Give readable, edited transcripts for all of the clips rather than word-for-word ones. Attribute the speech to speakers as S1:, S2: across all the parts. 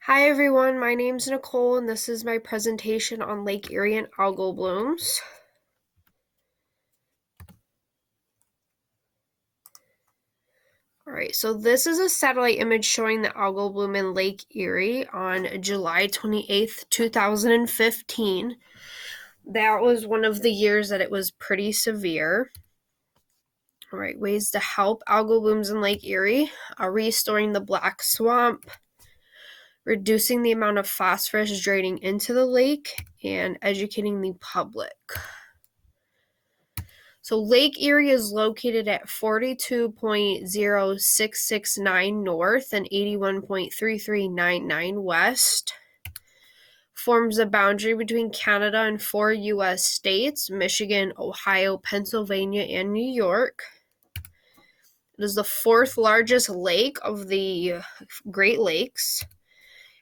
S1: Hi everyone, my name's Nicole and this is my presentation on Lake Erie and algal blooms. Alright, so this is a satellite image showing the algal bloom in Lake Erie on July 28th, 2015. That was one of the years that it was pretty severe. Alright, ways to help algal blooms in Lake Erie: restoring the black swamp, reducing the amount of phosphorus draining into the lake, and educating the public. So Lake Erie is located at 42.0669 north and 81.3399 west. Forms a boundary between Canada and 4 U.S. states: Michigan, Ohio, Pennsylvania, and New York. It is the fourth largest lake of the Great Lakes,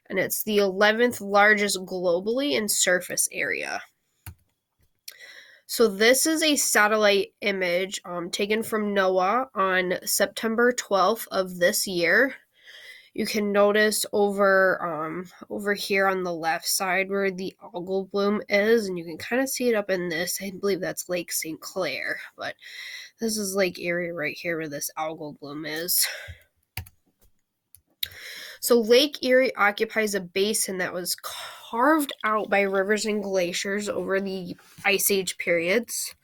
S1: and it's the 11th largest globally in surface area. So this is a satellite image taken from NOAA on September 12th of this year. You can notice over here on the left side where the algal bloom is, and you can kind of see it up in this. I believe that's Lake St. Clair, but this is Lake Erie right here where this algal bloom is. So Lake Erie occupies a basin that was carved out by rivers and glaciers over the Ice Age periods.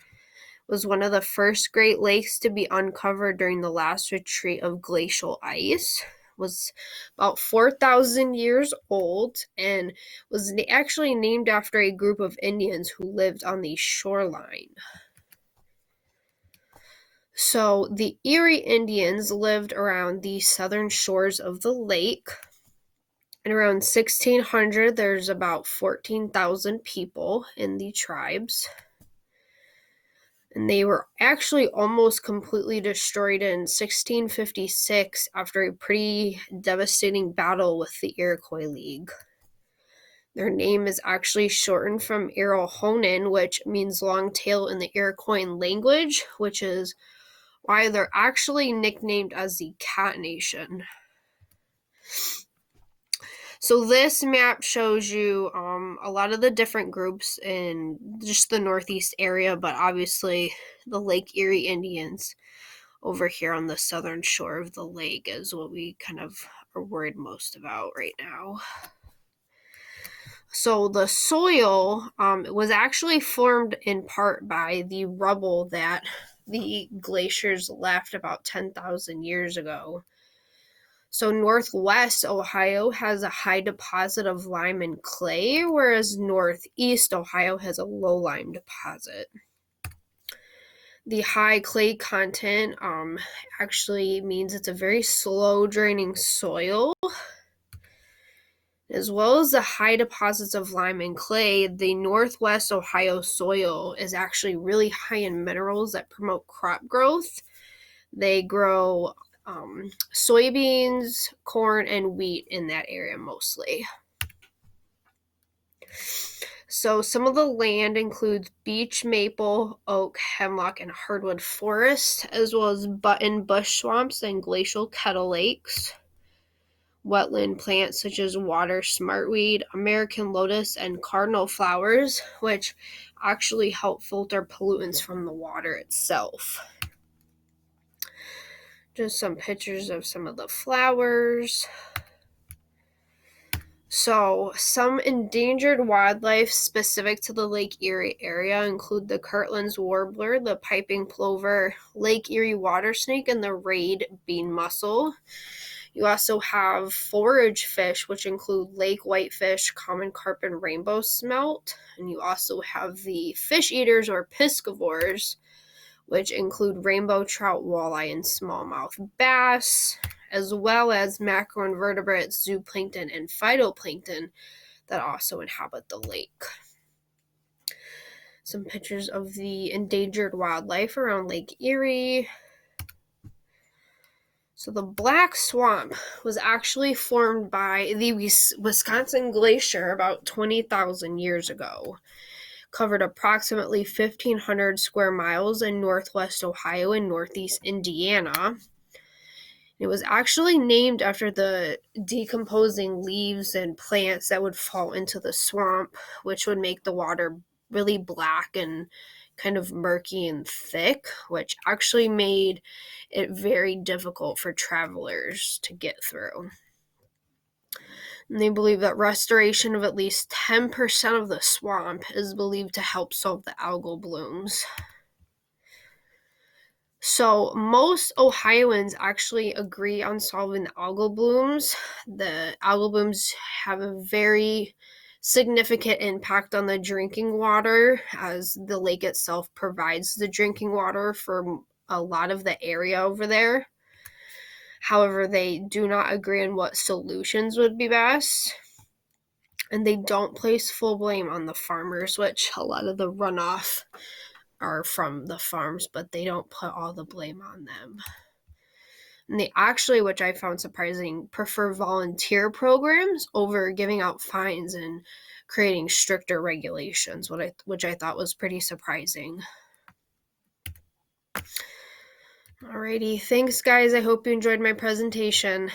S1: Was one of the first Great Lakes to be uncovered during the last retreat of glacial ice. Was about 4,000 years old and was actually named after a group of Indians who lived on the shoreline. So the Erie Indians lived around the southern shores of the lake. And around 1600, there's about 14,000 people in the tribes. And they were actually almost completely destroyed in 1656 after a pretty devastating battle with the Iroquois League. Their name is actually shortened from Erohonan, which means long tail in the Iroquois language, which is why they're actually nicknamed as the Cat Nation. So this map shows you a lot of the different groups in just the northeast area, but obviously the Lake Erie Indians over here on the southern shore of the lake is what we kind of are worried most about right now. So the soil was actually formed in part by the rubble that the glaciers left about 10,000 years ago. So northwest Ohio has a high deposit of lime and clay, whereas northeast Ohio has a low lime deposit. The high clay content actually means it's a very slow draining soil. As well as the high deposits of lime and clay, the northwest Ohio soil is actually really high in minerals that promote crop growth. They grow soybeans, corn, and wheat in that area mostly. So some of the land includes beech, maple, oak, hemlock, and hardwood forest, as well as button bush swamps and glacial kettle lakes. Wetland plants such as water smartweed, American lotus, and cardinal flowers, which actually help filter pollutants from the water itself. Just some pictures of some of the flowers. So, some endangered wildlife specific to the Lake Erie area include the Kirtland's warbler, the piping plover, Lake Erie water snake, and the rayed bean mussel. You also have forage fish, which include lake whitefish, common carp, and rainbow smelt. And you also have the fish eaters or piscivores, which include rainbow trout, walleye, and smallmouth bass, as well as macroinvertebrates, zooplankton, and phytoplankton that also inhabit the lake. Some pictures of the endangered wildlife around Lake Erie. So the Black Swamp was actually formed by the Wisconsin Glacier about 20,000 years ago. Covered approximately 1,500 square miles in northwest Ohio and northeast Indiana. It was actually named after the decomposing leaves and plants that would fall into the swamp, which would make the water really black and kind of murky and thick, which actually made it very difficult for travelers to get through. And they believe that restoration of at least 10% of the swamp is believed to help solve the algal blooms. So most Ohioans actually agree on solving the algal blooms. The algal blooms have a very significant impact on the drinking water, as the lake itself provides the drinking water for a lot of the area over there. However, they do not agree on what solutions would be best. And they don't place full blame on the farmers, which a lot of the runoff are from the farms, but they don't put all the blame on them. And they actually, which I found surprising, prefer volunteer programs over giving out fines and creating stricter regulations, which I thought was pretty surprising. Alrighty, thanks guys. I hope you enjoyed my presentation.